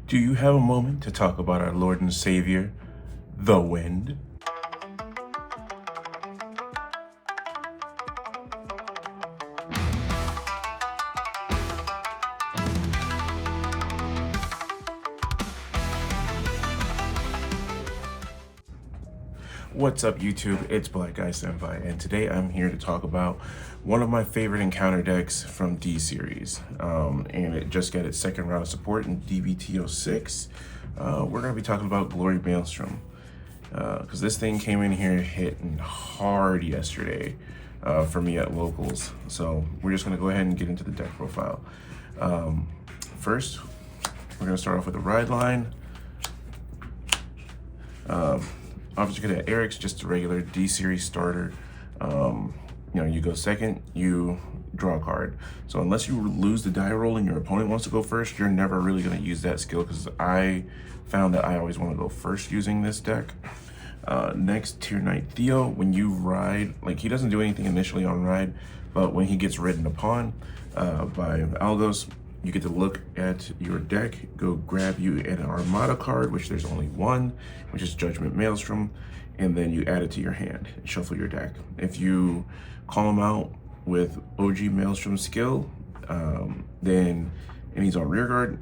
Do you have a moment to talk about our Lord and Savior, the Wind? What's up, YouTube? It's Black Guy Senpai, and today I'm here to talk about one of my favorite encounter decks from D series, and it just got its second round of support in DBT06. We're going to be talking about Glory Maelstrom, because this thing came in here hitting hard yesterday for me at locals. So we're just going to go ahead and get into the deck profile. First, we're going to start off with the ride line. Obviously, you're gonna Eric's just a regular D series starter. You go second, you draw a card. So unless you lose the die roll and your opponent wants to go first, you're never really gonna use that skill, because I found that I always want to go first using this deck. Next, Tier Knight Theo. When you ride, like, he doesn't do anything initially on ride, but when he gets ridden upon by Algos, you get to look at your deck, go grab you an Armada card, which there's only one, which is Judgment Maelstrom, and then you add it to your hand and shuffle your deck. If you call him out with OG Maelstrom skill, then, and he's on rear guard,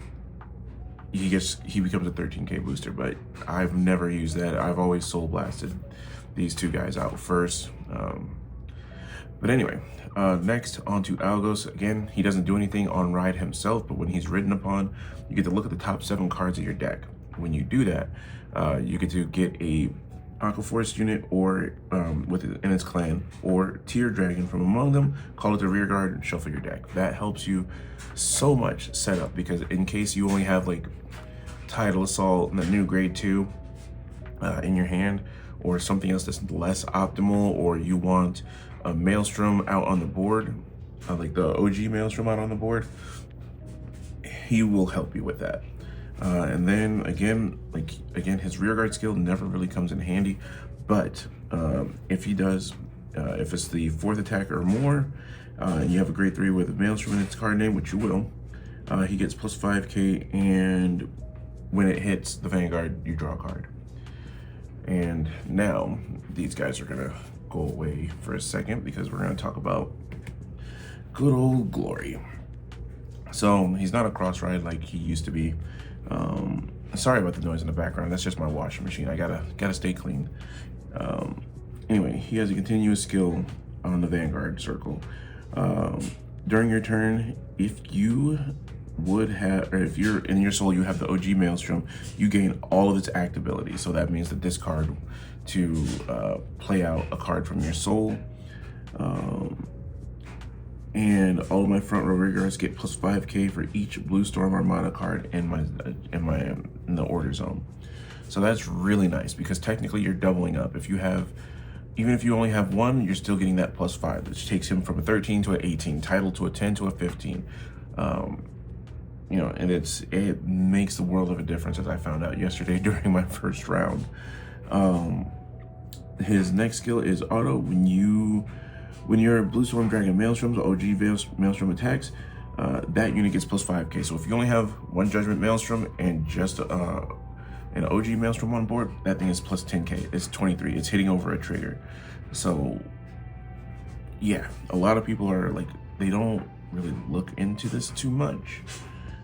he becomes a 13k booster, but I've never used that. I've always soul blasted these two guys out first. But anyway, next onto Algos. Again, he doesn't do anything on ride himself, but when he's ridden upon, you get to look at the top 7 cards of your deck. When you do that, you get to get a Aquaforce unit or in its clan, or Tier Dragon from among them, call it the rear guard, and shuffle your deck. That helps you so much setup, because in case you only have like Tidal Assault and the new grade 2 in your hand, or something else that's less optimal, or you want a Maelstrom out on the board, like the OG Maelstrom out on the board, he will help you with that. And then again, his rear guard skill never really comes in handy, but if he does, if it's the 4th attack or more, and you have a grade 3 with a Maelstrom in its card name, which you will, he gets plus 5k, and when it hits the Vanguard, you draw a card. And now these guys are gonna go away for a second, because we're gonna talk about good old Glory. So he's not a cross ride like he used to be. Sorry about the noise in the background. That's just my washing machine. I gotta stay clean. Anyway, he has a continuous skill on the Vanguard circle. During your turn, if you would have, or if you're in your soul, you have the OG Maelstrom, you gain all of its act ability. So that means to discard to play out a card from your soul. And all of my front row rear guards get plus 5k for each Blue Storm Armada card in the order zone. So that's really nice, because technically you're doubling up. If you have, even if you only have one, you're still getting that plus 5, which takes him from a 13 to an 18, Tidal to a 10 to a 15. And it makes the world of a difference, as I found out yesterday during my first round. His next skill is auto. When your Blue Storm Dragon Maelstroms, OG Maelstrom attacks, that unit gets plus 5k. So if you only have one Judgment Maelstrom and just an OG Maelstrom on board, that thing is plus 10k. It's 23. It's hitting over a trigger. So yeah, a lot of people are like, they don't really look into this too much,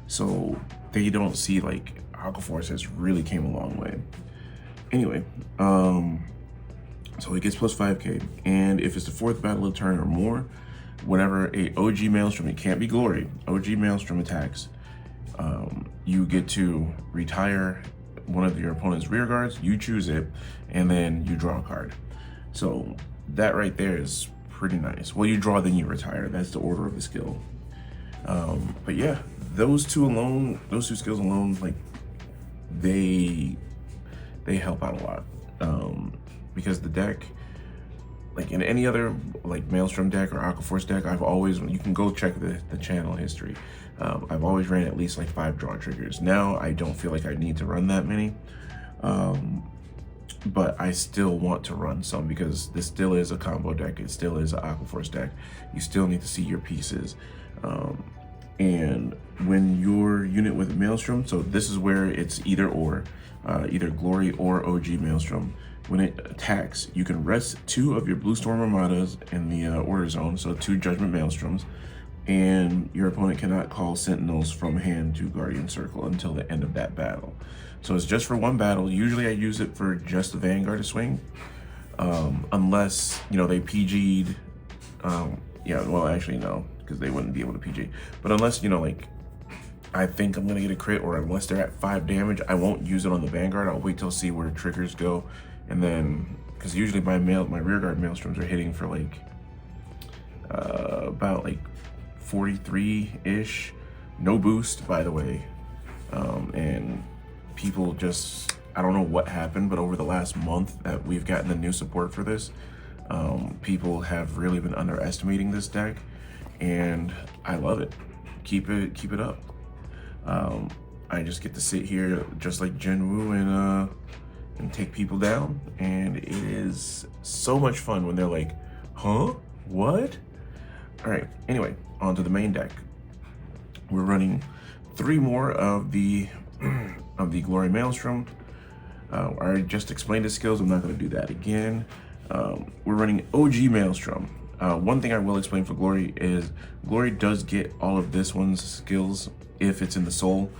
so they don't see like Aquaforce has really came a long way. Anyway, so it gets plus 5k, and if it's the 4th battle of turn or more, whenever a OG Maelstrom, it can't be Glory, OG Maelstrom attacks, you get to retire one of your opponent's rear guards, you choose it, and then you draw a card. So that right there is pretty nice. Well, you draw, then you retire. That's the order of the skill. But yeah, those two skills alone, like, they help out a lot. Because the deck, like in any other like Maelstrom deck or Aquaforce deck, I've always, you can go check the channel history. I've always ran at least like 5 draw triggers. Now I don't feel like I need to run that many. But I still want to run some, because this still is a combo deck. It still is an Aquaforce deck. You still need to see your pieces. And when your unit with Maelstrom, so this is where it's either or, either Glory or OG Maelstrom. When it attacks, you can rest 2 of your Blue Storm Armadas in the order zone, so 2 Judgment Maelstroms, and your opponent cannot call Sentinels from hand to Guardian Circle until the end of that battle. So it's just for 1 battle. Usually I use it for just the Vanguard to swing, unless, you know, they PG'd, yeah, well, actually no, because they wouldn't be able to PG, but unless, you know, like, I think I'm gonna get a crit, or unless they're at 5 damage, I won't use it on the Vanguard. I'll wait till see where triggers go, and then, because usually my rearguard Maelstroms are hitting for like about like 43-ish, no boost, by the way, and people just, I don't know what happened, but over the last month that we've gotten the new support for this, people have really been underestimating this deck, and I love it. Keep it up. I just get to sit here just like Jinwoo and take people down, and it is so much fun when they're like, huh, what? All right, anyway, on to the main deck. We're running 3 more of the Glory Maelstrom. I just explained the skills, I'm not going to do that again. We're running OG Maelstrom. One thing I will explain for Glory is Glory does get all of this one's skills if it's in the soul,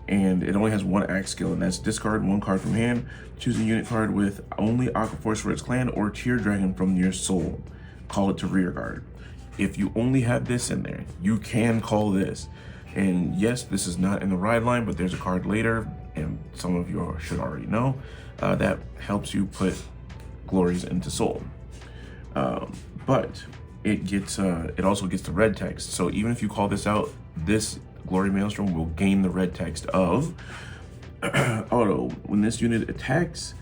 and it only has 1 axe skill, and that's discard 1 card from hand, choose a unit card with only Aquaforce for its clan or Tear Dragon from your soul, call it to rear guard. If you only have this in there, you can call this. And yes, this is not in the ride line, but there's a card later, and some of you should already know, that helps you put glories into soul. But it also gets the red text. So even if you call this out, this Glory Maelstrom will gain the red text of auto. When this unit attacks,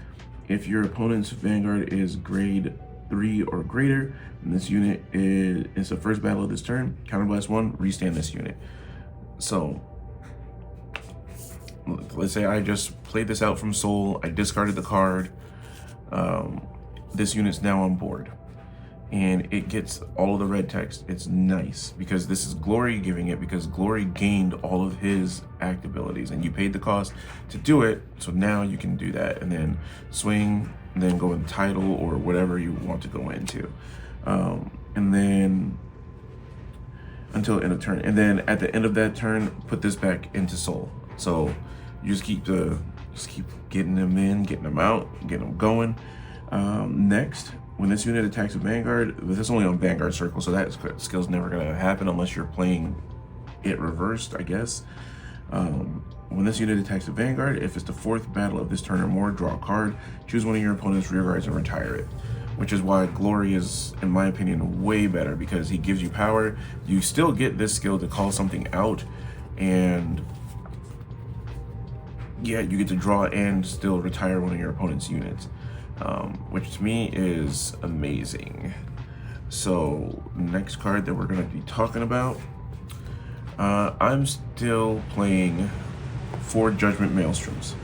if your opponent's Vanguard is grade 3 or greater, and this unit is the first battle of this turn, counterblast 1, restand this unit. So let's say I just played this out from soul, I discarded the card, this unit's now on board, and it gets all of the red text. It's nice because this is Glory giving it, because Glory gained all of his act abilities and you paid the cost to do it, so now you can do that and then swing, and then go in title or whatever you want to go into, and then until end of turn, and then at the end of that turn put this back into soul. So you just keep getting them in, getting them out, getting them going. Next, when this unit attacks a Vanguard, this is only on Vanguard Circle, so that skill's never gonna happen unless you're playing it reversed, I guess. When this unit attacks a Vanguard, if it's the 4th battle of this turn or more, draw a card, choose one of your opponent's rear guards and retire it. Which is why Glory is, in my opinion, way better, because he gives you power. You still get this skill to call something out, and yeah, you get to draw and still retire one of your opponent's units, which to me is amazing. So next card that we're going to be talking about, I'm still playing 4 Judgment Maelstroms.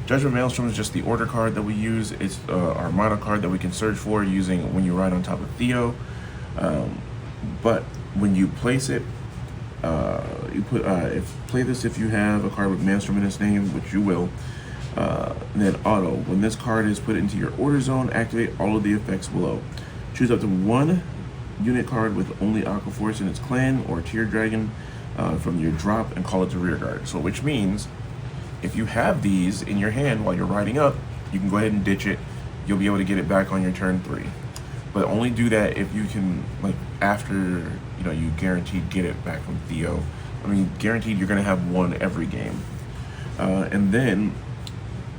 Judgment Maelstrom is just the order card that we use. It's our mono card that we can search for using when you ride on top of Theo. But when you place it, you put play this if you have a card with Maelstrom in its name, which you will. Then auto. When this card is put into your order zone, activate all of the effects below. Choose up to 1 unit card with only Aquaforce in its clan or Tear Dragon from your drop and call it to rear guard. So which means if you have these in your hand while you're riding up, you can go ahead and ditch it. You'll be able to get it back on your turn 3. But only do that if you can, like, after, you know, you guaranteed get it back from Theo. I mean, guaranteed you're gonna have 1 every game. And then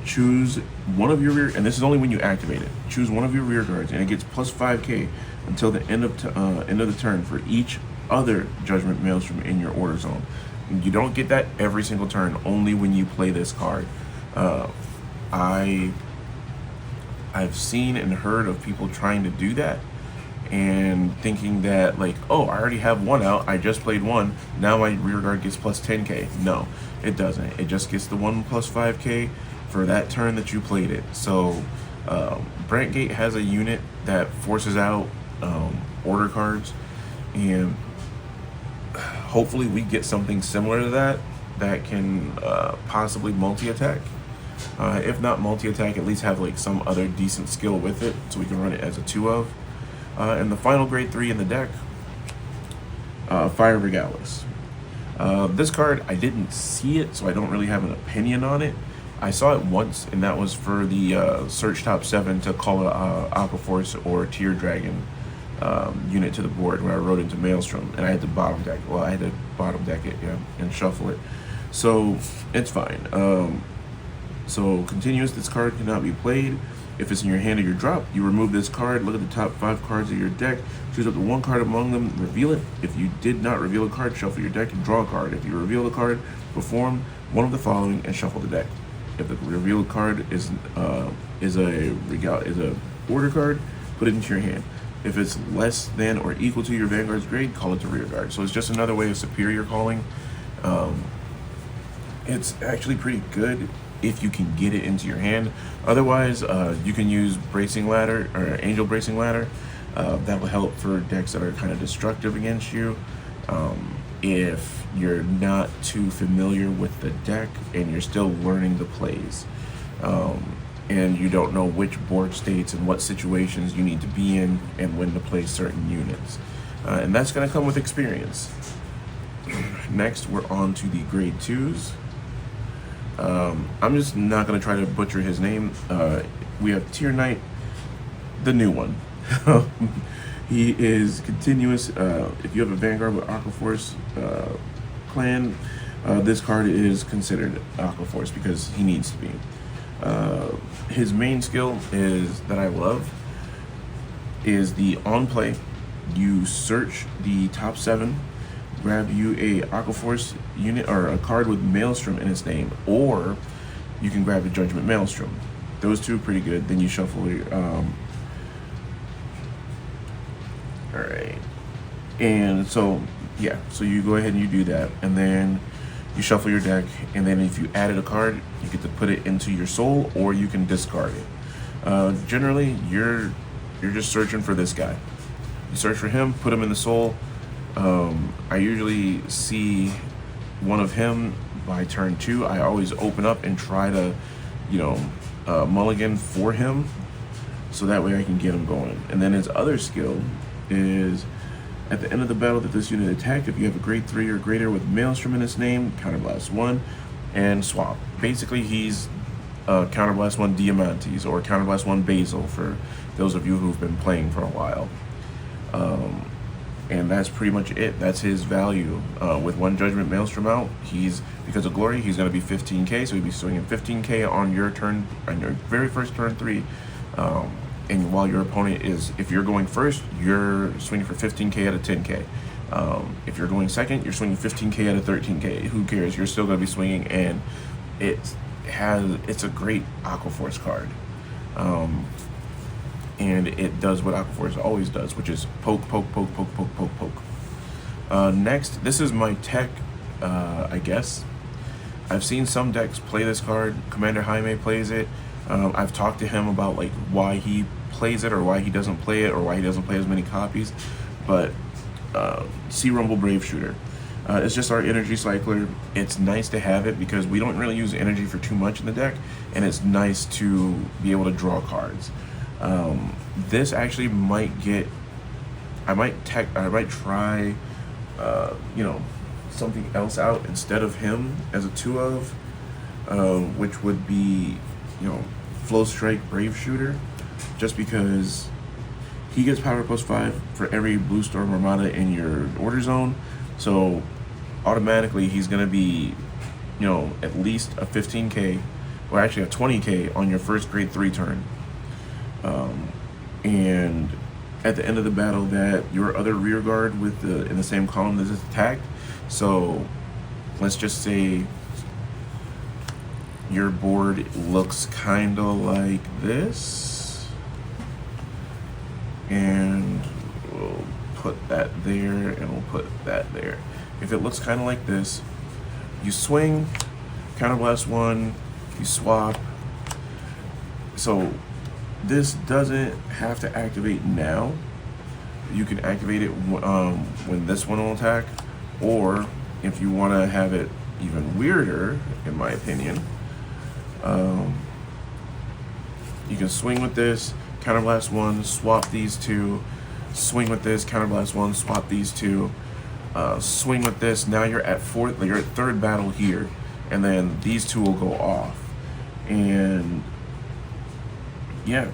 choose one of your rear, and this is only when you activate it. Choose one of your rear guards, and it gets plus 5k until the end of the turn for each other Judgment Maelstrom in your order zone. You don't get that every single turn, only when you play this card. I've seen and heard of people trying to do that and thinking that, like, oh, I already have 1 out, I just played 1, now my rear guard gets plus 10k. No, it doesn't. It just gets the 1 plus 5k for that turn that you played it. So Brentgate has a unit that forces out order cards, and hopefully we get something similar to that can possibly multi-attack. If not multi-attack, at least have like some other decent skill with it, so we can run it as a 2 of. And the final grade 3 in the deck, Fire Regalis. This card, I didn't see it, so I don't really have an opinion on it. I saw it once, and that was for the search top 7 to call a Aquaforce or Tear Dragon unit to the board when I rode into Maelstrom, and I had to bottom deck. Well, I had to bottom deck it, yeah, and shuffle it. So it's fine. So continuous, this card cannot be played. If it's in your hand or your drop, you remove this card, look at the top 5 cards of your deck, choose up to 1 card among them, reveal it. If you did not reveal a card, shuffle your deck and draw a card. If you reveal a card, perform one of the following and shuffle the deck. If the revealed card is a order card, put it into your hand. If it's less than or equal to your Vanguard's grade, call it to rear guard. So it's just another way of superior calling. It's actually pretty good if you can get it into your hand. Otherwise, you can use Bracing Ladder or Angel Bracing Ladder. That will help for decks that are kind of destructive against you. If you're not too familiar with the deck and you're still learning the plays, and you don't know which board states and what situations you need to be in and when to play certain units. And that's going to come with experience. Next, we're on to the grade 2s. I'm just not going to try to butcher his name. We have Tier Knight, the new one. He is continuous. If you have a Vanguard with Aquaforce clan, this card is considered Aquaforce because he needs to be. His main skill is that I love is the on play. You search the top 7, grab you a Aquaforce unit or a card with Maelstrom in its name, or you can grab a Judgment Maelstrom. Those two are pretty good. Then you shuffle your alright. And so yeah, so you go ahead and you do that, and then you shuffle your deck, and then if you added a card, you get to put it into your soul, or you can discard it. Generally, you're just searching for this guy. You search for him, put him in the soul. I usually see one of him by turn 2. I always open up and try to, mulligan for him, so that way I can get him going. And then his other skill is, at the end of the battle that this unit attacked, if you have a grade 3 or greater with Maelstrom in his name, counterblast 1 and swap. Basically, he's counterblast 1 Diamantes or counterblast 1 Basil for those of you who've been playing for a while. And that's pretty much it. That's his value. With 1 Judgment Maelstrom out, because of Glory, he's going to be 15k, so he'll be swinging 15k on your turn, on your very first turn 3. And while your opponent is, if you're going first, you're swinging for 15k out of 10k. If you're going second, you're swinging 15k out of 13k. Who cares? You're still going to be swinging, and it's a great Aquaforce card. And it does what Aquaforce always does, which is poke, poke, poke, poke, poke, poke, poke. Next, this is my tech, I guess. I've seen some decks play this card. Commander Jaime plays it. I've talked to him about like why he plays it or why he doesn't play it or why he doesn't play as many copies. But Sea Rumble Brave Shooter. It's just our energy cycler. It's nice to have it because we don't really use energy for too much in the deck, and it's nice to be able to draw cards. This actually might get, I might try, something else out instead of him as a 2 of, which would be, Flow Strike Brave Shooter, just because he gets power +5 for every Blue Storm Armada in your order zone, so automatically he's going to be, at least a 15k, or actually a 20k on your first grade 3 turn. And at the end of the battle, that your other rear guard in the same column that is attacked. So let's just say your board looks kind of like this, and we'll put that there, and we'll put that there. If it looks kind of like this, you swing, counterblast 1, you swap. So this doesn't have to activate now. You can activate it when this one will attack, Or if you want to have it even weirder, in my opinion, you can swing with this, counterblast 1, swap these two, swing with this, counterblast 1, swap these two, swing with this. Now you're at third battle here, and then these two will go off. And yeah,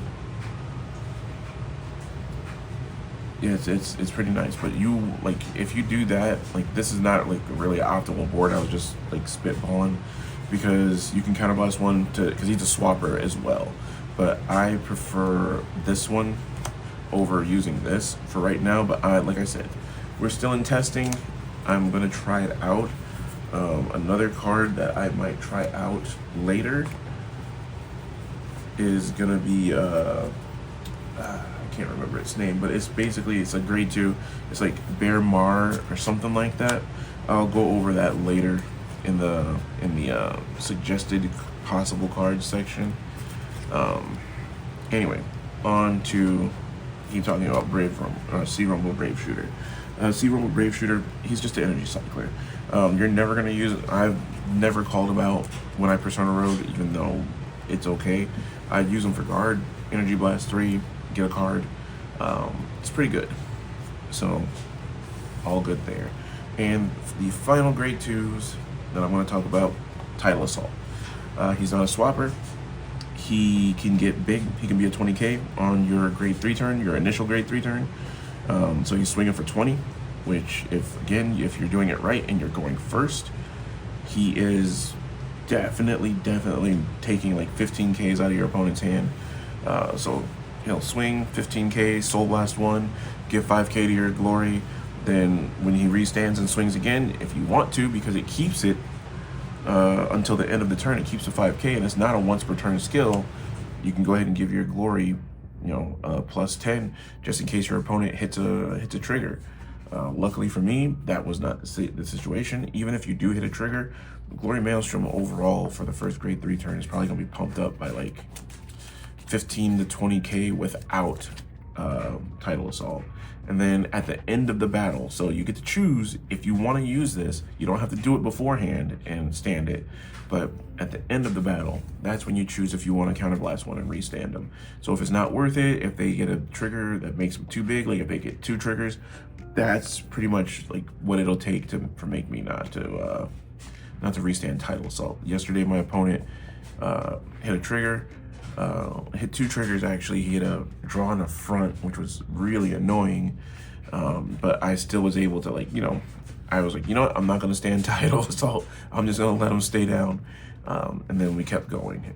it's pretty nice. But you, like, if you do that, like, this is not like a really optimal board. I was just like spitballing, because you can counterblast 1 because he's a swapper as well. But I prefer this one over using this for right now. But like I said, we're still in testing. I'm gonna try it out. Another card that I might try out later is gonna be I can't remember its name, but it's a grade 2. It's like Bear Mar or something like that. I'll go over that later in the suggested possible cards section. Anyway, on to keep talking about Sea Rumble Brave Shooter. Sea Rumble Brave Shooter, he's just an energy cycler. You're never gonna use it. I've never called him out when I Persona Road, even though it's okay. I'd use him for guard, Energy Blast 3, get a card. It's pretty good. So, all good there. And the final grade 2s that I'm gonna talk about, Tidal Assault. He's not a swapper. He can get big. He can be a 20k on your grade 3 turn, your initial grade 3 turn. So he's swinging for 20, which if you're doing it right and you're going first, he is definitely taking like 15Ks out of your opponent's hand. So he'll swing 15K, Soul Blast 1, give 5K to your glory. Then when he restands and swings again, if you want to, because it keeps it until the end of the turn, it keeps the 5K, and it's not a once per turn skill, you can go ahead and give your glory, plus 10, just in case your opponent hits a trigger. Luckily for me, that was not the situation. Even if you do hit a trigger, Glory Maelstrom overall for the first grade 3 turn is probably gonna be pumped up by like 15 to 20K without Tidal Assault. And then at the end of the battle, so you get to choose if you want to use this. You don't have to do it beforehand and stand it, but at the end of the battle, that's when you choose if you want to counterblast 1 and restand them. So if it's not worth it, if they get a trigger that makes them too big, like if they get 2 triggers, that's pretty much like what it'll take for make me not to restand Tidal Assault. Yesterday, my opponent hit a trigger. Hit 2 triggers actually. He had a draw in the front, which was really annoying, but I still was able to, I was like, you know what, I'm not going to stand Tidal Assault. I'm just going to let him stay down, and then we kept going.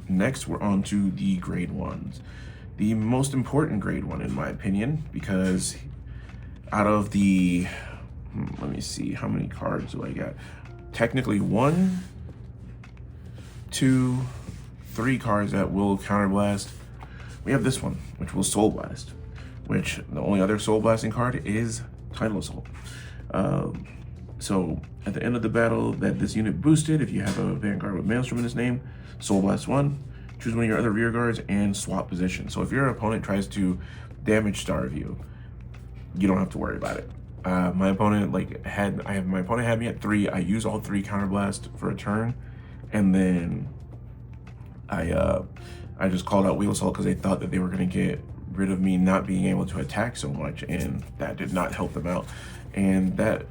Next, we're on to the grade 1s. The most important grade 1, in my opinion, because out of the, let me see, how many cards do I got? Technically 1, 2, 3 cards that will counterblast. We have this one, which will Soul Blast, which the only other Soul Blasting card is Tidal Assault. So at the end of the battle that this unit boosted, if you have a Vanguard with Maelstrom in its name, Soul Blast 1, choose one of your other rear guards and swap position. So if your opponent tries to damage starve you, you don't have to worry about it. My opponent had me at 3. I use all 3 counterblast for a turn, and then I just called out Wheel Assault because they thought that they were going to get rid of me not being able to attack so much, and that did not help them out. And that,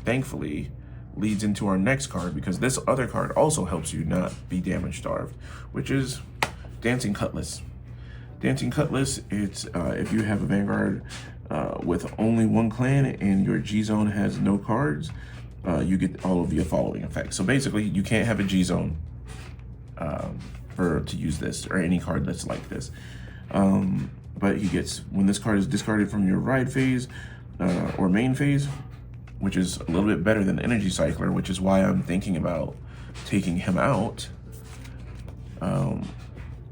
thankfully, leads into our next card, because this other card also helps you not be damage starved, which is Dancing Cutlass. Dancing Cutlass, it's if you have a Vanguard with only 1 clan and your G-Zone has no cards, you get all of the following effects. So basically, you can't have a G-Zone to use this, or any card that's like this. But he gets, when this card is discarded from your ride phase or main phase, which is a little bit better than Energy Cycler, which is why I'm thinking about taking him out.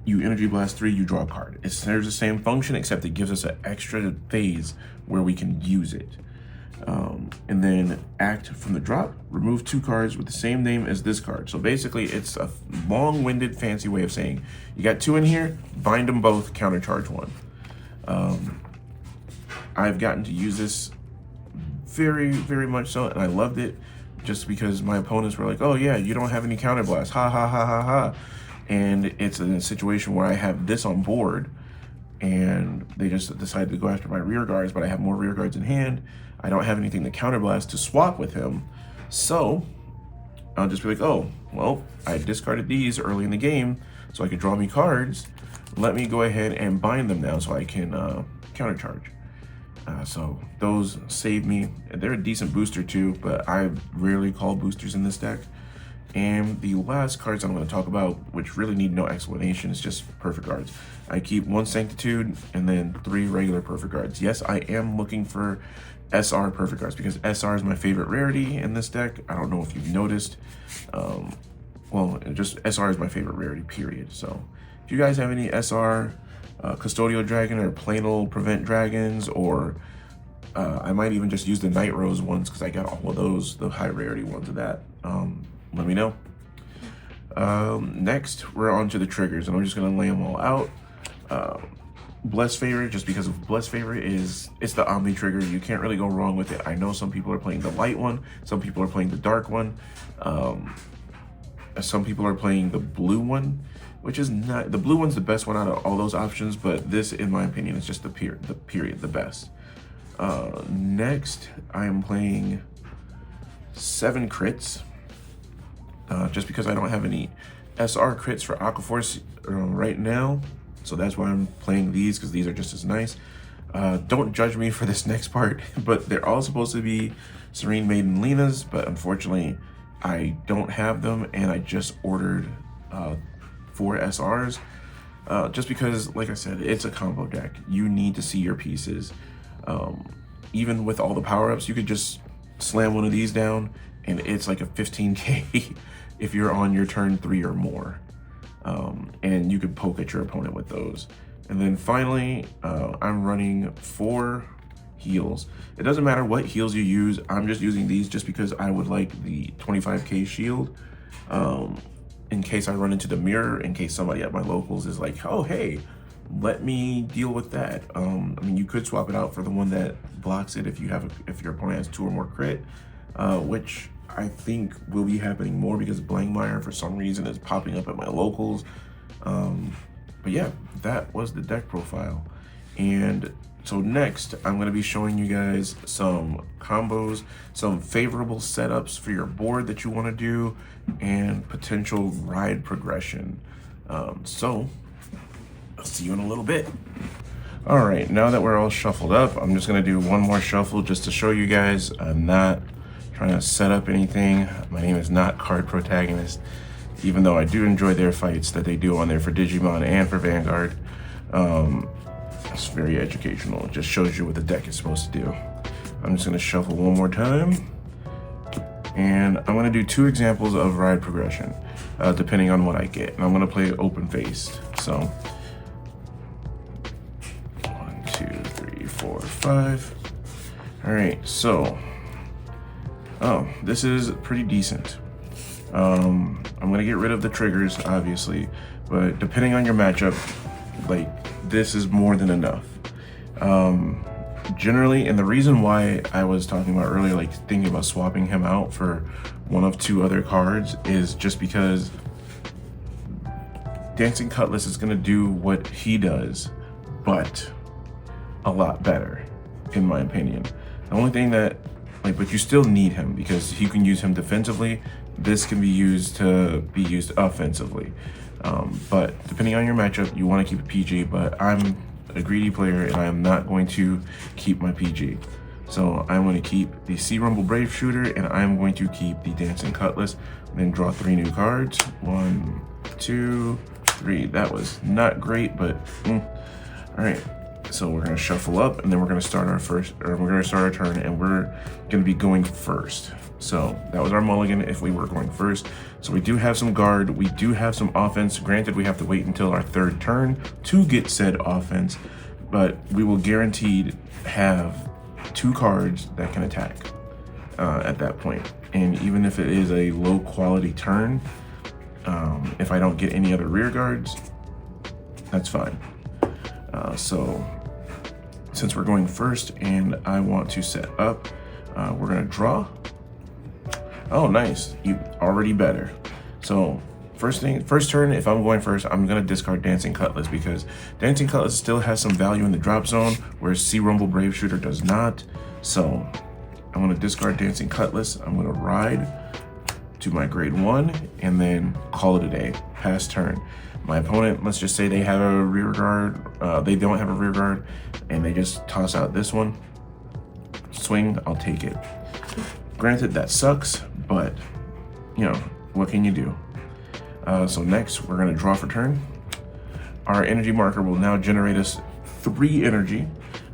You Energy Blast 3, you draw a card. It serves the same function, except it gives us an extra phase where we can use it. And then act from the drop, remove 2 cards with the same name as this card. So basically, it's a long-winded, fancy way of saying, you got 2 in here, bind them both, countercharge 1. I've gotten to use this very, very much so, and I loved it just because my opponents were like, oh yeah, you don't have any counterblast, ha ha ha ha ha. And it's in a situation where I have this on board and they just decided to go after my rear guards, but I have more rear guards in hand. I don't have anything to counterblast to swap with him. So I'll just be like, oh, well, I discarded these early in the game so I could draw me cards. Let me go ahead and bind them now so I can countercharge. So those save me. They're a decent booster too, but I rarely call boosters in this deck. And the last cards I'm going to talk about, which really need no explanation, is just perfect guards. I keep 1 Sanctitude and then 3 regular perfect guards. Yes, I am looking for SR perfect guards because SR is my favorite rarity in this deck. I don't know if you've noticed. Well, just SR is my favorite rarity, period. So if you guys have any SR Custodial Dragon or plain old Prevent Dragons, or I might even just use the Night Rose ones because I got all of those, the high rarity ones of that. Let me know. Next, we're on to the triggers, and I'm just gonna lay them all out. Bless Favor, just because of Bless Favor it's the Omni trigger. You can't really go wrong with it. I know some people are playing the light one, some people are playing the dark one, some people are playing the blue one, which is not, the blue one's the best one out of all those options, but this, in my opinion, is just the best. Next, I am playing 7 crits, just because I don't have any SR crits for Aquaforce right now. So that's why I'm playing these, because these are just as nice. Don't judge me for this next part, but they're all supposed to be Serene Maiden Lena's, but unfortunately I don't have them, and I just ordered 4 SRs, just because, like I said, it's a combo deck. You need to see your pieces. Even with all the power-ups, you could just slam one of these down, and it's like a 15k if you're on your turn 3 or more. And you could poke at your opponent with those. And then finally, I'm running 4 heals. It doesn't matter what heals you use. I'm just using these just because I would like the 25k shield, in case I run into the mirror, in case somebody at my locals is like, oh hey, let me deal with that. I mean, you could swap it out for the one that blocks it if your opponent has 2 or more crit, which I think will be happening more because Blankmeyer for some reason is popping up at my locals. But yeah, that was the deck profile. And so next, I'm going to be showing you guys some combos, some favorable setups for your board that you want to do, and potential ride progression. So I'll see you in a little bit. All right, now that we're all shuffled up, I'm just going to do one more shuffle just to show you guys I'm not trying to set up anything. My name is not Card Protagonist, even though I do enjoy their fights that they do on there for Digimon and for Vanguard. It's very educational. It just shows you what the deck is supposed to do. I'm just gonna shuffle one more time. And I'm gonna do 2 examples of ride progression, depending on what I get. And I'm gonna play open-faced. So, 1, 2, 3, 4, 5. All right, so, this is pretty decent. I'm gonna get rid of the triggers, obviously, but depending on your matchup, like, this is more than enough. Generally, and the reason why I was talking about earlier, like thinking about swapping him out for one of 2 other cards, is just because Dancing Cutlass is gonna do what he does, but a lot better, in my opinion. The only thing that, like, but you still need him because you can use him defensively. This can be used offensively. But depending on your matchup, you want to keep a PG, but I'm a greedy player and I am not going to keep my PG. So I'm going to keep the Sea Rumble Brave Shooter, and I'm going to keep the Dancing Cutlass, and then draw 3 new cards. 1, 2, 3. That was not great, but all right. So we're going to shuffle up, and then we're going to start our turn, and we're going to be going first. So that was our mulligan if we were going first. So we do have some guard, we do have some offense. Granted, we have to wait until our 3rd turn to get said offense, but we will guaranteed have 2 cards that can attack at that point. And even if it is a low quality turn, if I don't get any other rear guards, that's fine. So since we're going first and I want to set up, We're gonna draw. Oh, nice, you already better. So first turn, if I'm going first, I'm gonna discard Dancing Cutlass because Dancing Cutlass still has some value in the drop zone, whereas Sea Rumble Brave Shooter does not. So I'm gonna discard Dancing Cutlass. I'm gonna ride to my grade 1 and then call it a day. Pass turn. My opponent, let's just say they have a rear guard, they don't have a rear guard, and they just toss out this one. Swing, I'll take it. Granted, that sucks, but you know, what can you do? So next, we're gonna draw for turn. Our energy marker will now generate us 3 energy.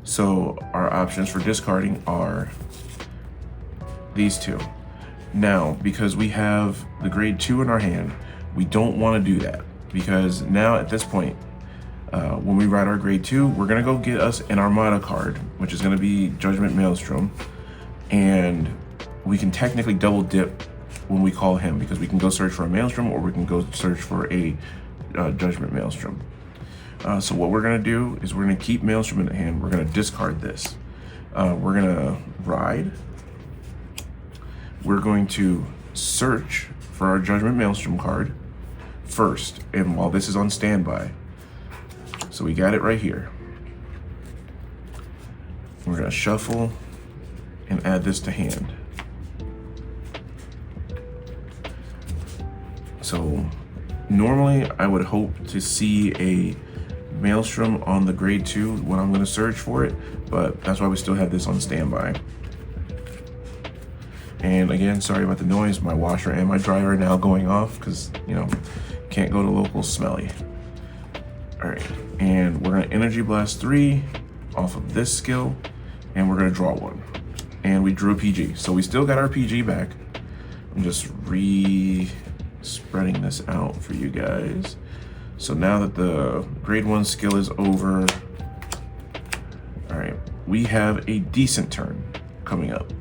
So our options for discarding are these 2. Now, because we have the grade 2 in our hand, we don't want to do that because now at this point, when we ride our grade 2, we're gonna go get us an Armada card, which is gonna be Judgment Maelstrom, and we can technically double dip when we call him because we can go search for a Maelstrom or we can go search for a Judgment Maelstrom. So what we're gonna do is we're gonna keep Maelstrom in the hand. We're gonna discard this. We're gonna ride. We're going to search for our Judgment Maelstrom card first, and while this is on standby. So we got it right here. We're gonna shuffle and add this to hand. So normally I would hope to see a Maelstrom on the grade 2 when I'm gonna search for it, but that's why we still have this on standby. And again, sorry about the noise. My washer and my dryer are now going off because, you know, can't go to local smelly. All right, and we're gonna Energy Blast 3 off of this skill, and we're gonna draw 1. And we drew a PG, so we still got our PG back. I'm just spreading this out for you guys. So now that the grade 1 skill is over, all right, we have a decent turn coming up.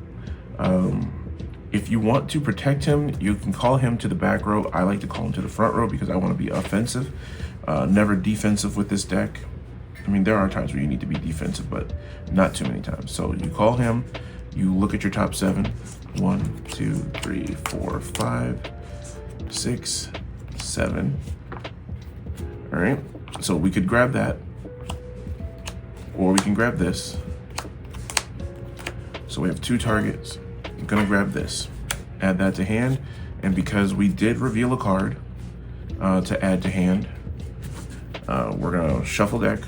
If you want to protect him, you can call him to the back row. I like to call him to the front row because I want to be offensive, never defensive with this deck. I mean, there are times where you need to be defensive, but not too many times. So you call him, you look at your top 7. 1, 2, 3, 4, 5, 6, 7. All right, so we could grab that, or we can grab this. So we have 2 targets. I'm gonna grab this, add that to hand, and because we did reveal a card to add to hand, we're gonna shuffle deck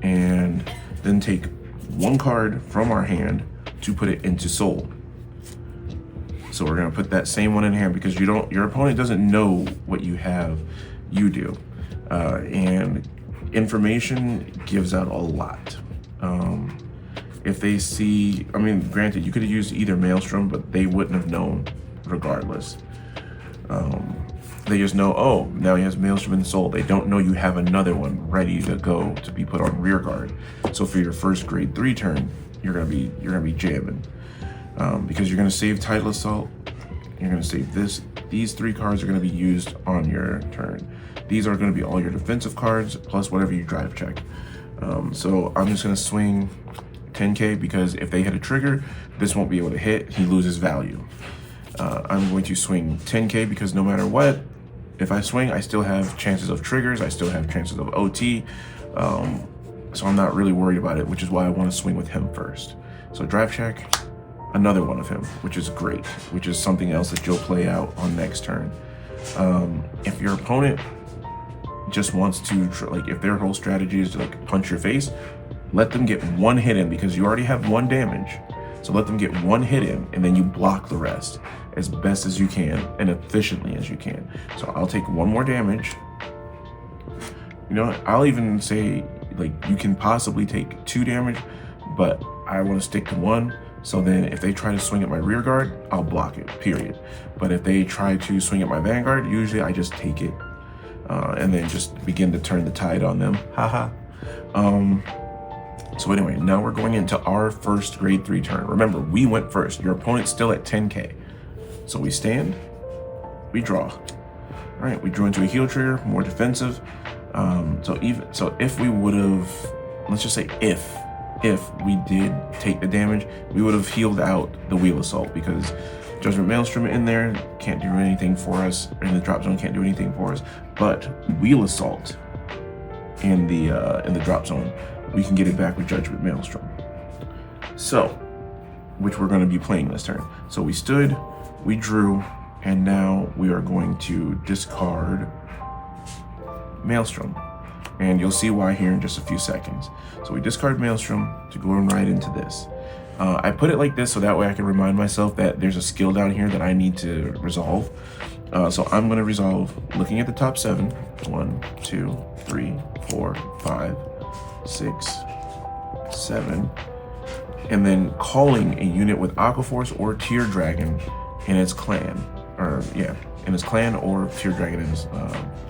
and then take 1 card from our hand to put it into soul. So we're gonna put that same one in hand because your opponent doesn't know what you have, you do. And information gives out a lot. If they see, I mean, granted, you could have used either Maelstrom, but they wouldn't have known regardless. They just know, oh, now he has Maelstrom in soul. They don't know you have another one ready to go to be put on rear guard. So for your first grade 3 turn, you're gonna be jamming. Because you're gonna save Tidal Assault, you're gonna save this. These 3 cards are gonna be used on your turn. These are gonna be all your defensive cards, plus whatever you drive check. So I'm just gonna swing 10K because if they hit a trigger, this won't be able to hit, he loses value. I'm going to swing 10K because no matter what, if I swing, I still have chances of triggers, I still have chances of OT, so I'm not really worried about it, which is why I wanna swing with him first. So drive check, another one of him, which is great, which is something else that you'll play out on next turn. If your opponent just wants to, like, if their whole strategy is to like punch your face, let them get 1 hit in because you already have 1 damage. So let them get 1 hit in and then you block the rest as best as you can and efficiently as you can. So I'll take 1 more damage. You know, I'll even say like you can possibly take 2 damage, but I want to stick to 1. So then if they try to swing at my rear guard, I'll block it, period. But if they try to swing at my vanguard, usually I just take it and then just begin to turn the tide on them. Haha. So anyway, now we're going into our first grade 3 turn. Remember, we went first. Your opponent's still at 10K. So we stand, we draw. All right, we drew into a heal trigger, more defensive. So if we would have, let's just say if if we did take the damage, we would have healed out the Wheel Assault, because Judgment Maelstrom in there can't do anything for us, or in the drop zone can't do anything for us, but Wheel Assault in the drop zone, we can get it back with Judgment Maelstrom. So, which we're going to be playing this turn. So we stood, we drew, and now we are going to discard Maelstrom. And you'll see why here in just a few seconds. So we discard Maelstrom to go right into this. I put it like this so that way I can remind myself that there's a skill down here that I need to resolve. So I'm going to resolve looking at the top 7. 1, 2, 3, 4, 5, 6, 7. And then calling a unit with Aquaforce or Tear Dragon in its clan. Or, yeah, in his clan, or Tear Dragon in his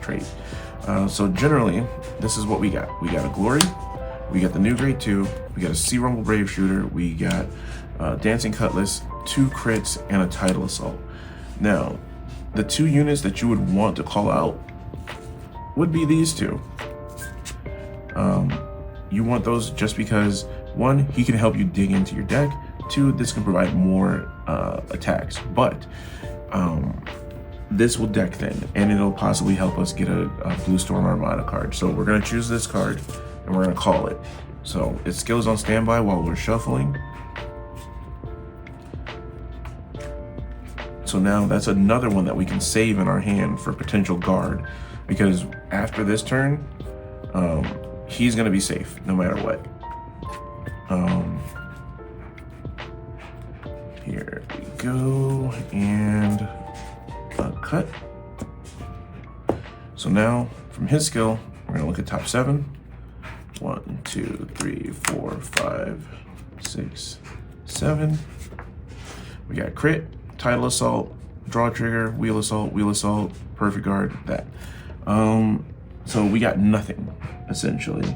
trait. So generally, this is what we got. We got a Glory, we got the new Grade 2, we got a Sea Rumble Brave Shooter, we got Dancing Cutlass, 2 crits, and a Tidal Assault. Now, the 2 units that you would want to call out would be these 2. You want those just because, 1, he can help you dig into your deck, 2, this can provide more attacks, but this will deck thin, and it'll possibly help us get a Blue Storm Armada card. So we're going to choose this card, and we're going to call it. So its skill is on standby while we're shuffling. So now that's another one that we can save in our hand for potential guard, because after this turn, he's going to be safe no matter what. Here we go, and cut. So now from his skill, we're going to look at top 7. 1, 2, 3, 4, 5, 6, 7. We got crit, Tidal Assault, draw trigger, Wheel Assault, perfect guard, that. So we got nothing essentially.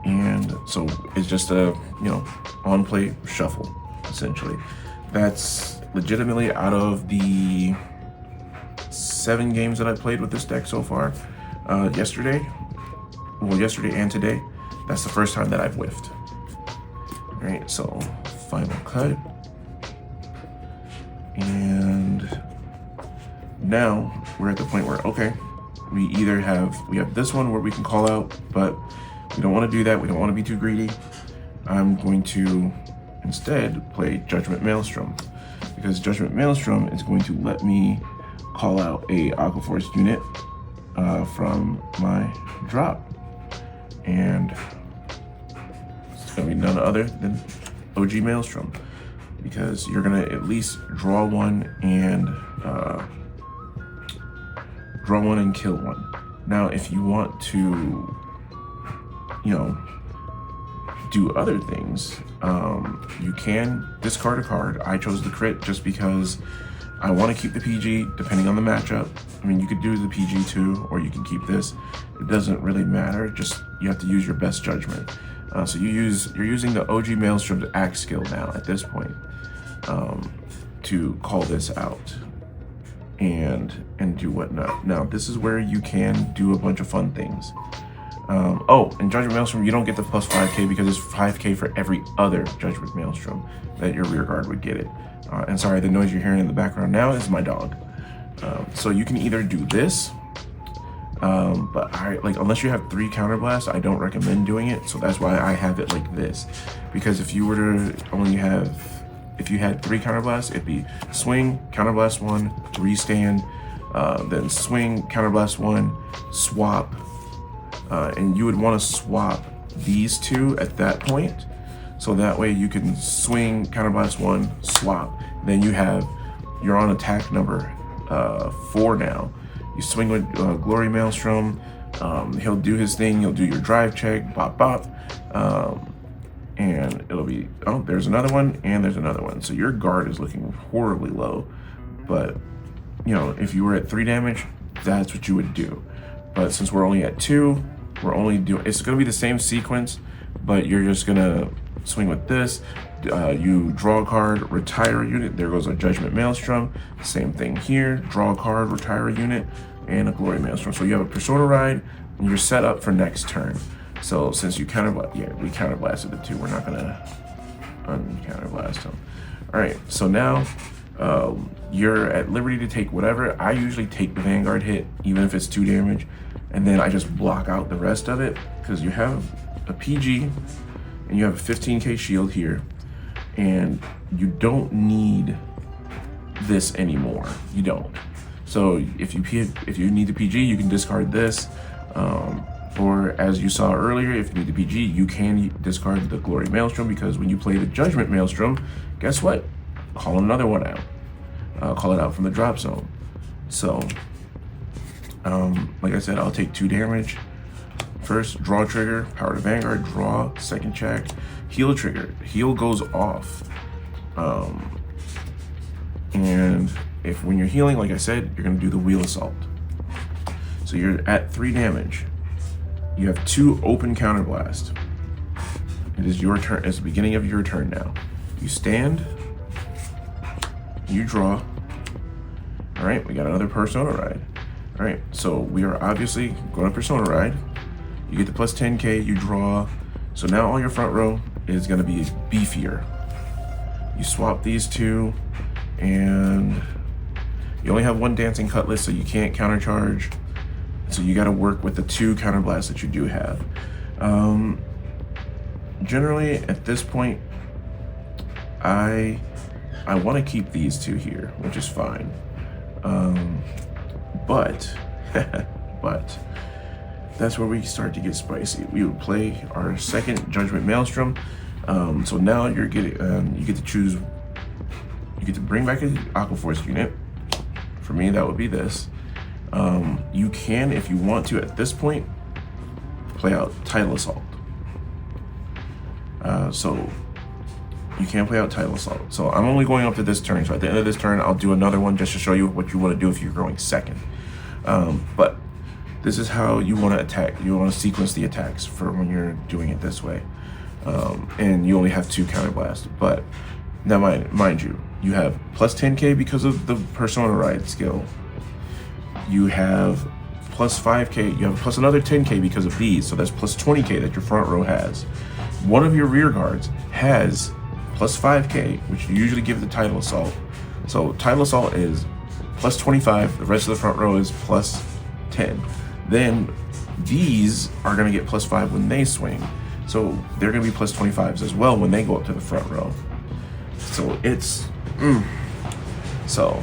And so it's just a, on play shuffle essentially. That's legitimately, out of the 7 games that I played with this deck so far, yesterday and today, that's the first time that I've whiffed. All right, so final cut. And now we're at the point where, okay, we have this one where we can call out, but we don't want to do that. We don't want to be too greedy. I'm going to instead play Judgment Maelstrom, because Judgment Maelstrom is going to let me call out a Aquaforce unit from my drop. And it's going to be none other than OG Maelstrom, because you're going to at least draw one and kill one. Now, if you want to, do other things, you can discard a card. I chose the crit just because I want to keep the PG depending on the matchup. I mean, you could do the PG too, or you can keep this. It doesn't really matter. Just you have to use your best judgment. So you're using the OG Maelstrom's Axe skill now at this point to call this out and do whatnot. Now this is where you can do a bunch of fun things. And Judgment Maelstrom, you don't get the plus 5k because it's 5k for every other Judgment Maelstrom that your rear guard would get it. And sorry, the noise you're hearing in the background now is my dog. So you can either do this, but unless you have 3 counterblasts, I don't recommend doing it. So that's why I have it like this, because if you were to if you had 3 counterblasts, it'd be swing, counterblast 1, restand, then swing, counterblast 1, swap, and you would want to swap these 2 at that point, so that way you can swing, counterblast 1, swap. Then you're on attack number 4 now. You swing with Glory Maelstrom, he'll do his thing, you'll do your drive check, bop bop, and it'll be, oh, there's another one, and there's another one. So your guard is looking horribly low, but if you were at 3 damage, that's what you would do. But since we're only at 2, it's gonna be the same sequence, but you're just gonna swing with this. You draw a card, retire a unit. There goes a Judgment Maelstrom. Same thing here. Draw a card, retire a unit, and a Glory Maelstrom. So you have a Persona Ride, and you're set up for next turn. So since you we counterblasted the 2, we're not gonna uncounterblast them. All right, so now you're at liberty to take whatever. I usually take the Vanguard hit, even if it's 2 damage, and then I just block out the rest of it, because you have a PG and you have a 15k shield here, and you don't need this anymore. You don't. So if you need the PG, you can discard this, or as you saw earlier, if you need the PG, you can discard the Glory Maelstrom, because when you play the Judgment Maelstrom, guess what? Call another one out. Call it out from the drop zone. So, like I said, I'll take 2 damage. First, draw trigger, power to Vanguard, draw, second check, heal trigger. Heal goes off. And if when you're healing, like I said, you're gonna do the Wheel Assault. So you're at 3 damage. You have 2 open counterblast. It is your turn. It's the beginning of your turn now. You stand, you draw. All right, we got another Persona Ride. All right, so we are obviously going to Persona Ride. You get the plus 10k, you draw. So now all your front row is gonna be beefier. You swap these 2, and you only have 1 Dancing Cutlass, so you can't countercharge. So you gotta work with the 2 counterblasts that you do have. Generally, at this point, I want to keep these 2 here, which is fine. But that's where we start to get spicy. We would play our second Judgment Maelstrom. So now you're getting, you get to choose. You get to bring back an Aquaforce unit. For me, that would be this. You can, if you want to, at this point, play out Tidal Assault. So you can play out Tidal Assault. So I'm only going up to this turn. So at the end of this turn, I'll do another one just to show you what you want to do if you're going second. But this is how you want to attack. You want to sequence the attacks for when you're doing it this way. And you only have 2 counterblast. But now mind you, you have plus 10k because of the Persona Ride skill. You have plus 5k, you have plus another 10k because of these, so that's plus 20k that your front row has. One of your rear guards has plus 5k, which you usually give the Tidal Assault. So Tidal Assault is plus 25, the rest of the front row is plus 10. Then these are gonna get plus 5 when they swing. So they're gonna be plus 25s as well when they go up to the front row. So it's, So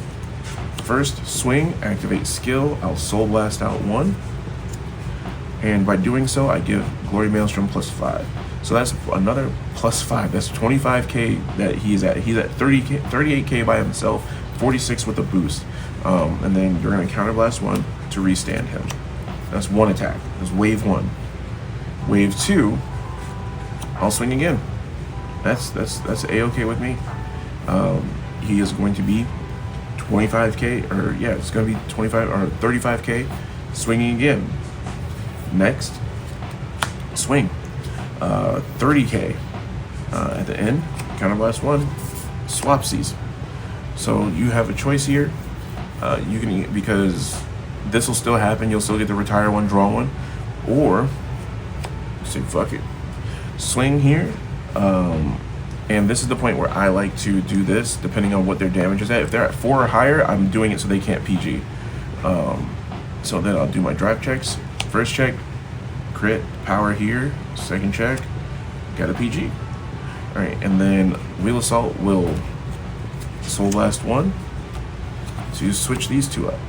first swing, activate skill, I'll Soul Blast out 1. And by doing so, I give Glory Maelstrom plus 5. So that's another plus 5. That's 25k that he's at. He's at 30k, 38k by himself, 46 with a boost. And then you're gonna counterblast 1 to restand him. That's 1 attack. That's wave 1. Wave 2, I'll swing again. That's a-okay with me. He is going to be 25k, or yeah, it's gonna be 25 or 35k, swinging again. Next, swing, 30k. At the end, counterblast 1, swapsies. So you have a choice here. You can, because this will still happen, you'll still get to retire 1, draw 1, or say fuck it, swing here. And this is the point where I like to do this, depending on what their damage is at. If they're at 4 or higher, I'm doing it so they can't PG. So then I'll do my drive checks. First check, crit, power here. Second check, got a PG. All right, and then Wheel Assault will Soul Blast 1. So you switch these 2 up.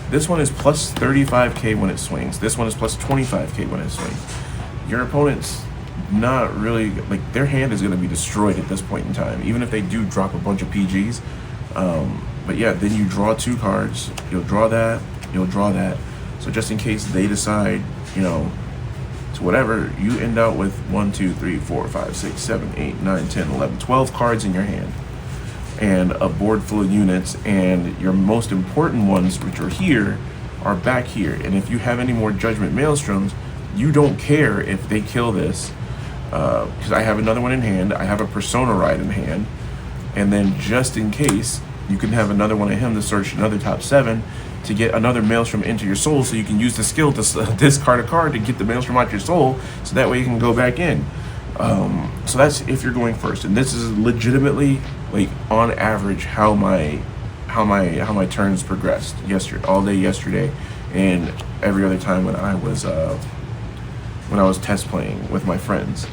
This one is plus 35k when it swings. This one is plus 25k when it swings. Your opponent's not really, like, their hand is going to be destroyed at this point in time, even if they do drop a bunch of PGs. But yeah, then you draw 2 cards. You'll draw that, you'll draw that. So just in case they decide, you know, to whatever, you end out with 1, 2, 3, 4, 5, 6, 7, 8, 9, 10, 11, 12 cards in your hand. And a board full of units, and your most important ones, which are here, are back here. And if you have any more Judgment Maelstroms, you don't care if they kill this, because I have another one in hand, I have a Persona Ride in hand, and then just in case, you can have another one of him to search another top 7, to get another Maelstrom into your soul, so you can use the skill to discard a card to get the Maelstrom out your soul, so that way you can go back in. So that's if you're going first, and this is legitimately, like, on average how my turns progressed all day yesterday, and every other time when I was test playing with my friends.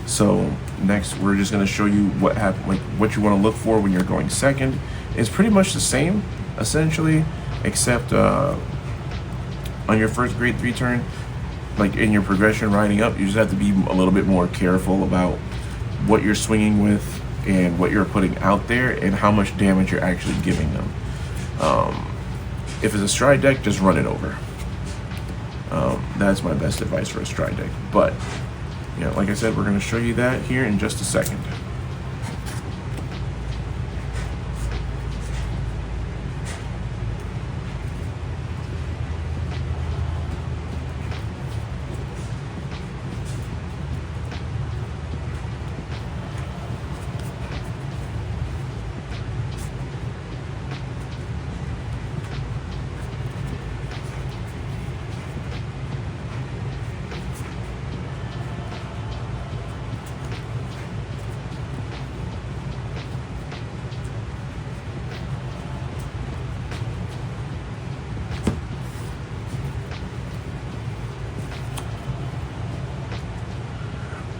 So next we're just going to show you what happened, like what you want to look for when you're going second. It's pretty much the same essentially, except on your first grade 3 turn, like in your progression riding up, you just have to be a little bit more careful about what you're swinging with and what you're putting out there and how much damage you're actually giving them. If it's a stride deck, just run it over. That's my best advice for a stride deck. But yeah, like I said, we're going to show you that here in just a second.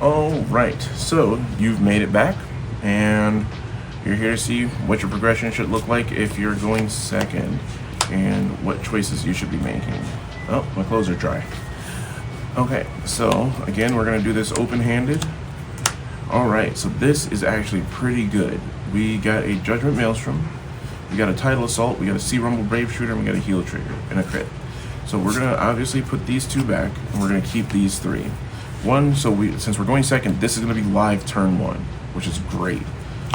All right, so you've made it back, and you're here to see what your progression should look like if you're going second, and what choices you should be making. Oh, my clothes are dry. Okay, so again, we're gonna do this open-handed. All right, so this is actually pretty good. We got a Judgment Maelstrom, we got a Tidal Assault, we got a Sea Rumble Brave Shooter, and we got a Heal Trigger and a crit. So we're gonna obviously put these 2 back, and we're gonna keep these 3. Since we're going second, this is going to be live turn 1, which is great.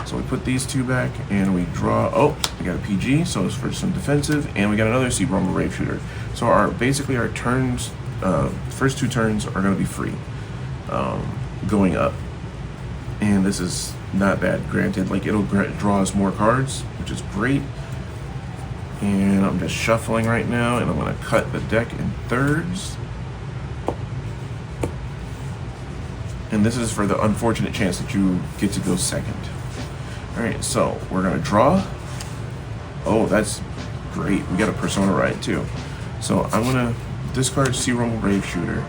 So we put these 2 back, and we draw. Oh, we got a PG, so it's for some defensive, and we got another Sea Rumble Brave Shooter. So basically our turns, first 2 turns are going to be free, going up. And this is not bad. Granted, like, it'll draw us more cards, which is great. And I'm just shuffling right now, and I'm going to cut the deck in thirds. And this is for the unfortunate chance that you get to go second. All right, so we're gonna draw. Oh, that's great. We got a Persona Ride too. So I'm gonna discard Sea Rumble Brave Shooter,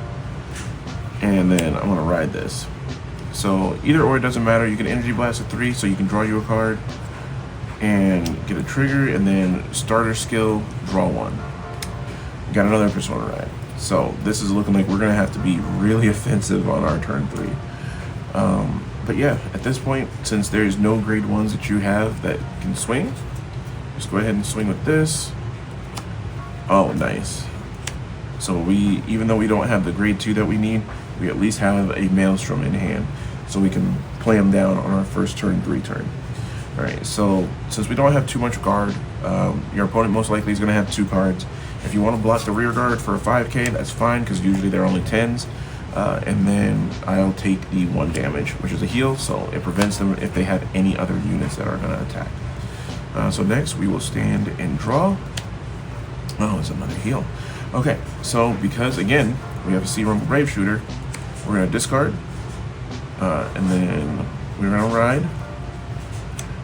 and then I'm gonna ride this. So either or, it doesn't matter. You can Energy Blast at 3, so you can draw you a card and get a trigger, and then starter skill, draw 1. Got another Persona Ride. So this is looking like we're gonna have to be really offensive on our turn 3. But yeah, at this point, since there's no grade 1s that you have that can swing, just go ahead and swing with this. Oh, nice. So even though we don't have the grade 2 that we need, we at least have a Maelstrom in hand, so we can play him down on our first turn 3 turn. All right, so since we don't have too much guard, your opponent most likely is gonna have 2 cards. If you want to block the rear guard for a 5k, that's fine, because usually they're only 10s. And then I'll take the 1 damage, which is a heal, so it prevents them if they have any other units that are going to attack. So next, we will stand and draw. Oh, it's another heal. Okay, so because, again, we have a Sea Rumble Brave Shooter, we're going to discard, and then we're going to ride,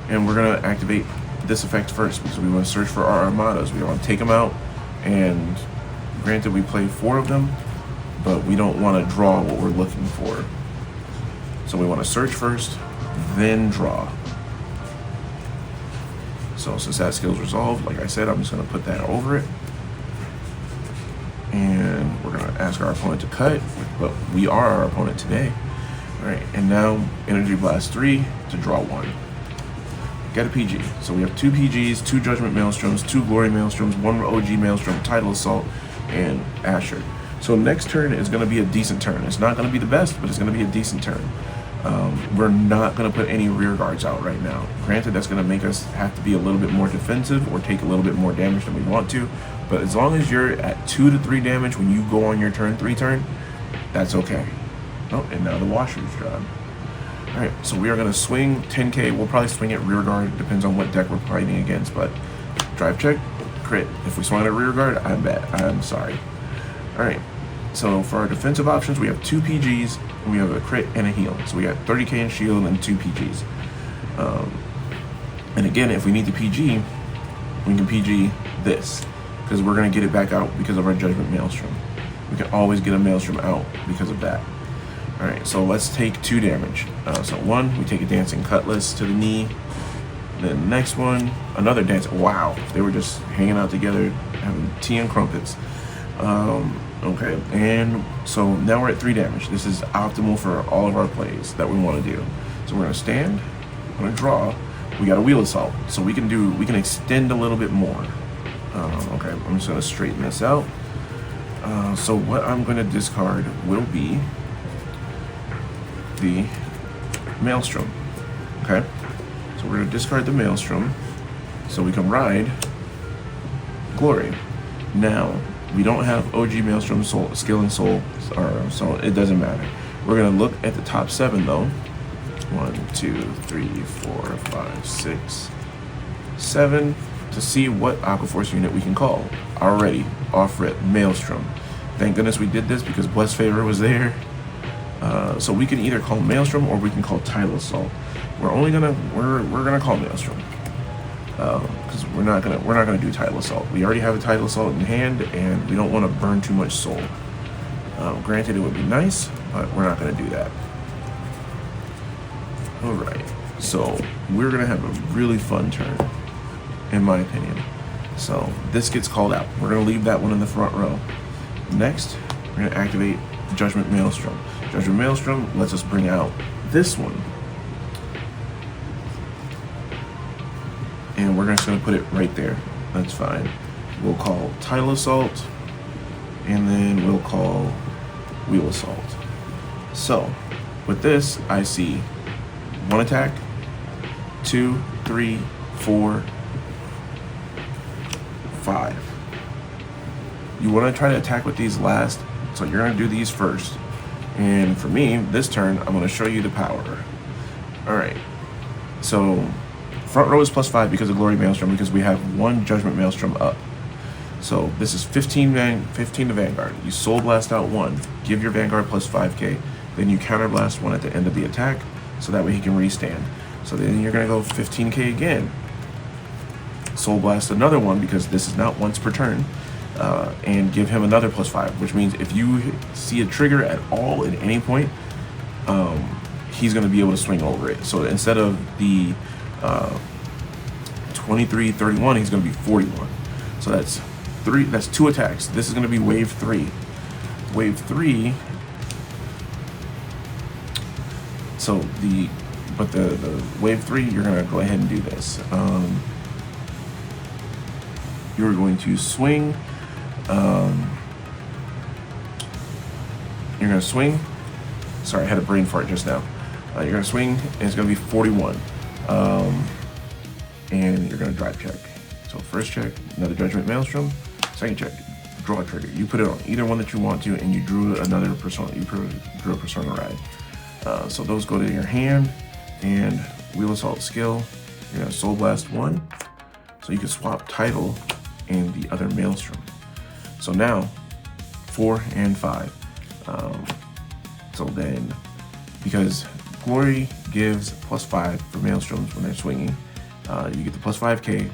and we're going to activate this effect first, because we want to search for our Armadas. We want to take them out. And granted, we play 4 of them, but we don't want to draw what we're looking for. So we want to search first, then draw. So since that skill's resolved, like I said, I'm just going to put that over it. And we're going to ask our opponent to cut, but we are our opponent today. All right, and now Energy Blast 3 to draw 1. Got a PG. So we have 2 PGs, 2 Judgment Maelstroms, 2 Glory Maelstroms, 1 OG Maelstrom, Tidal Assault, and Asher. So next turn is going to be a decent turn. It's not going to be the best, but it's going to be a decent turn. We're not going to put any rear guards out right now. Granted, that's going to make us have to be a little bit more defensive or take a little bit more damage than we want to. But as long as you're at 2 to 3 damage when you go on your turn 3 turn, that's okay. Oh, and now the washer's job. All right, so we are going to swing 10k. We'll probably swing it rear guard. Depends on what deck we're fighting against. But drive check, crit. If we swung at a rear guard, I'm sorry. All right, so for our defensive options, we have 2 PGs, and we have a crit and a heal. So we got 30k in shield and 2 PGs. And again, if we need the PG, we can PG this, because we're gonna get it back out because of our Judgment Maelstrom. We can always get a Maelstrom out because of that. All right, so let's take 2 damage. So 1, we take a Dancing Cutlass to the knee. Then the next one, another Dancing, wow, they were just hanging out together, having tea and crumpets. Okay, and so now we're at 3 damage. This is optimal for all of our plays that we wanna do. So we're gonna stand, we're gonna draw, we got a Wheel Assault. So we can extend a little bit more. Okay, I'm just gonna straighten this out. So what I'm gonna discard will be the Maelstrom. Okay, so we're gonna discard the Maelstrom so we can ride Glory. Now, we don't have OG Maelstrom soul, skill and soul, so it doesn't matter. We're gonna look at the top 7 though. 1, 2, 3, 4, 5, 6, 7 to see what Aquaforce unit we can call. Already off rip, Maelstrom. Thank goodness we did this because Blessed Favor was there. So we can either call Maelstrom or we can call Tidal Assault. We're gonna call Maelstrom because we're not gonna do Tidal Assault. We already have a Tidal Assault in hand, and we don't want to burn too much soul. Granted, it would be nice, but we're not gonna do that. All right, so we're gonna have a really fun turn, in my opinion. So this gets called out. We're gonna leave that one in the front row. Next, we're gonna activate Judgment Maelstrom. Judgment Maelstrom lets us bring out this one. And we're just gonna put it right there. That's fine. We'll call Tidal Assault, and then we'll call Wheel Assault. So with this, I see 1 attack, 2, 3, 4, 5. You want to try to attack with these last, so you're going to do these first. And for me, this turn, I'm going to show you the power. All right, so front row is +5 because of Glory Maelstrom, because we have 1 Judgment Maelstrom up. So this is 15 to Vanguard. You Soul Blast out 1, give your Vanguard +5k, then you Counter Blast 1 at the end of the attack, so that way he can restand. So then you're gonna go 15k again. Soul Blast another 1, because this is not once per turn, and give him another +5, which means if you see a trigger at all at any point, he's gonna be able to swing over it. So instead of the 23, 31, he's gonna be 41. So that's 2 attacks. This is gonna be wave 3. Wave 3. So the wave 3, you're gonna go ahead and do this. You're going to swing. You're gonna swing. Sorry, I had a brain fart just now. You're gonna swing, and it's gonna be 41. And you're gonna drive check. So first check, another Judgment Maelstrom. Second check, draw a trigger. You put it on either one that you want to, and you drew another persona. You drew a persona ride. So those go to your hand, and Wheel Assault skill. You're gonna Soul Blast 1, so you can swap Tidal and the other Maelstrom. So now 4 and 5. So then, because Glory gives +5 for Maelstroms when they're swinging, you get the +5k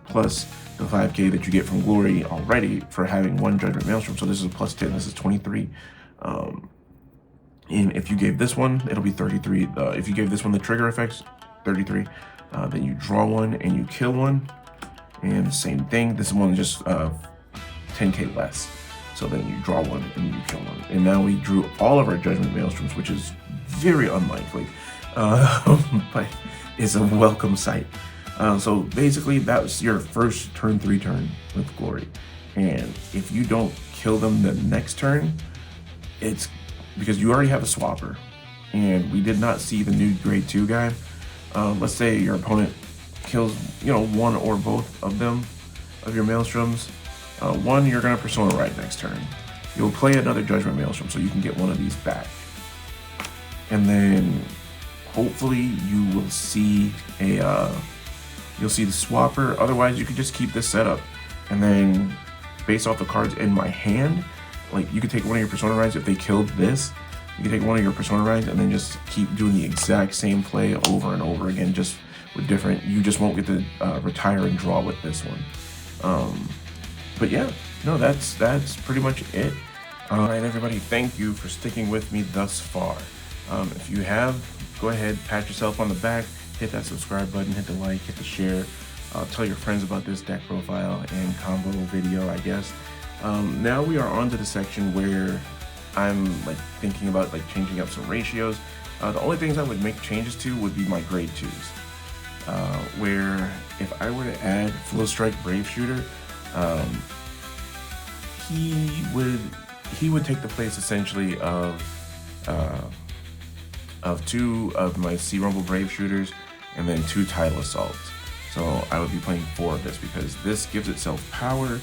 plus the 5k that you get from Glory already for having 1 Judgment Maelstrom. So this is a +10. This is 23. And if you gave this one, it'll be 33. If you gave this one the trigger effects, 33. Then you draw 1 and you kill 1. And same thing. This one is just 10k less. So then you draw 1 and you kill 1. And now we drew all of our Judgment Maelstroms, which is very unlikely. But it's a welcome sight. So basically, that was your first turn 3 turn with Glory. And if you don't kill them the next turn, it's because you already have a swapper. And we did not see the new grade 2 guy. Let's say your opponent kills, 1 or both of them, of your Maelstroms. 1, you're gonna Persona Ride next turn. You'll play another Judgment Maelstrom so you can get one of these back. And then hopefully you will see you'll see the swapper. Otherwise, you could just keep this setup And then based off the cards in my hand, like you could take one of your Persona rides. If they killed this, you can take one of your Persona rides and then just keep doing the exact same play over and over again, just with different, you just won't get to retire and draw with this one. But yeah, no, that's pretty much it. All right, everybody, thank you for sticking with me thus far. If you have, go ahead, pat yourself on the back, hit that subscribe button, hit the like, hit the share. Tell your friends about this deck profile and combo video, I guess. Now we are on to the section where I'm like thinking about like changing up some ratios. The only things I would make changes to would be my grade 2s. Where if I were to add Flow Strike Brave Shooter, he would take the place essentially of 2 of my Sea Rumble Brave Shooters and then 2 Tidal Assaults. So I would be playing 4 of this because this gives itself power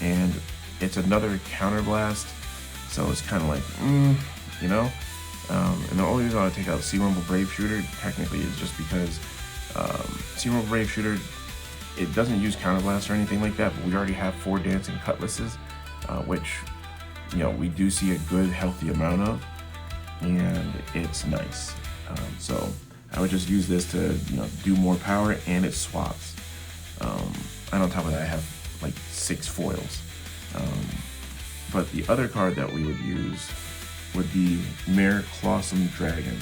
and it's another counterblast. So it's kind of like, you know? And the only reason I would take out Sea Rumble Brave Shooter technically is just because Sea Rumble Brave Shooter, it doesn't use counterblast or anything like that, but we already have 4 Dancing Cutlasses, which, you know, we do see a good healthy amount of, and it's nice. So I would just use this to, you know, do more power, and it swaps. And on top of that, I have like 6 foils. But the other card that we would use would be Mare Clawsome Dragon.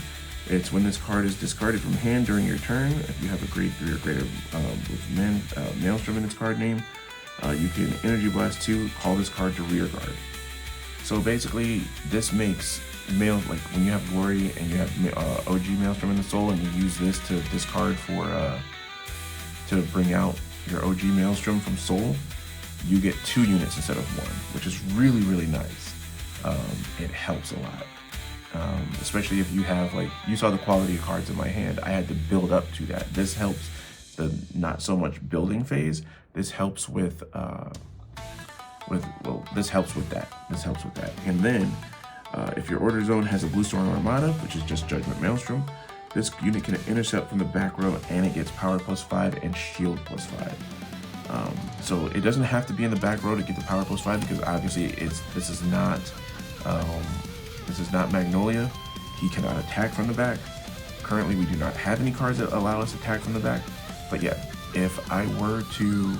It's when this card is discarded from hand during your turn. If you have a grade 3 or greater with Maelstrom in its card name, you can Energy Blast 2, call this card to rear guard. So basically, this makes like when you have Glory and you have OG Maelstrom in the soul, and you use this to discard for to bring out your OG Maelstrom from soul, you get 2 units instead of 1, which is really, really nice. It helps a lot. Especially if you have, like, you saw the quality of cards in my hand. I had to build up to that. This helps the not so much building phase. This helps with this helps with that. This helps with that. And then, if your order zone has a Blue Storm Armada, which is just Judgment Maelstrom, this unit can intercept from the back row, and it gets power +5 and shield +5. So it doesn't have to be in the back row to get the power +5, because obviously this is not Magnolia. He cannot attack from the back. Currently, we do not have any cards that allow us to attack from the back. But yeah, if I were to,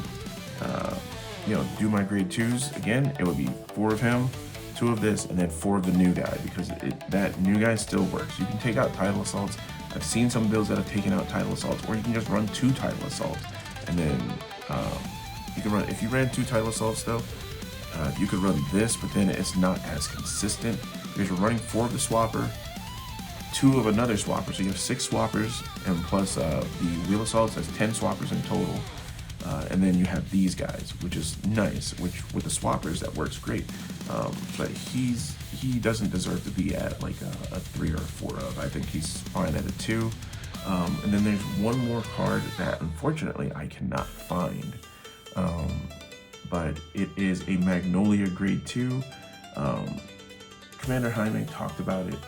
you know, do my grade 2s again, it would be 4 of him, 2 of this, and then 4 of the new guy, because that new guy still works. You can take out Tidal Assaults. I've seen some builds that have taken out Tidal Assaults, or you can just run 2 Tidal Assaults, and then you can run. If you ran 2 Tidal Assaults though, you could run this, but then it's not as consistent because you're running 4 of the swapper, 2 of another swapper, so you have 6 swappers, and plus the Wheel Assaults, that's 10 swappers in total. And then you have these guys, which is nice, which with the swappers that works great. But he doesn't deserve to be at like a 3 or a 4 of. I think he's fine at a 2. And then there's one more card that unfortunately I cannot find. But it is a Magnolia grade 2. Commander Jaime talked about it.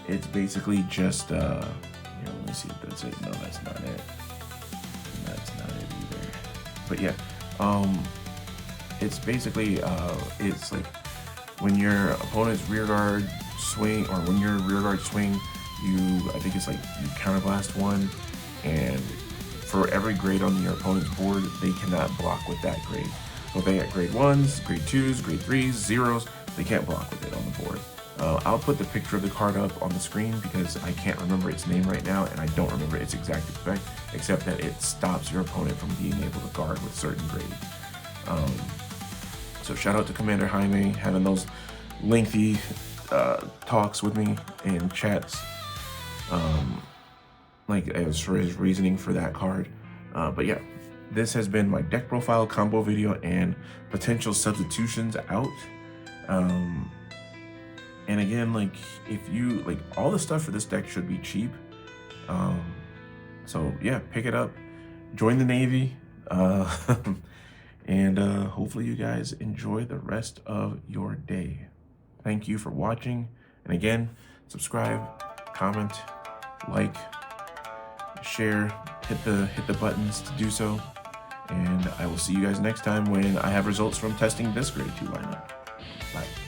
It's basically just, let me see if that's it. No, that's not it. That's not it either. But yeah, it's basically, it's like when your opponent's rear guard swing, or when your rear guard swing, I think it's like you counterblast 1, and for every grade on your opponent's board, they cannot block with that grade. So if they get grade 1s, grade 2s, grade 3s, 0s, they can't block with it on the board. I'll put the picture of the card up on the screen because I can't remember its name right now, and I don't remember its exact effect, except that it stops your opponent from being able to guard with certain grades. So shout out to Commander Jaime, having those lengthy talks with me in chats, like as for his reasoning for that card. But yeah, this has been my deck profile combo video and potential substitutions out. And again, like, if you like, all the stuff for this deck should be cheap. So yeah, pick it up, join the Navy, and hopefully you guys enjoy the rest of your day. Thank you for watching, and again, subscribe, comment, like, share, hit the buttons to do so, And I will see you guys next time when I have results from testing this grade 2 lineup. Bye.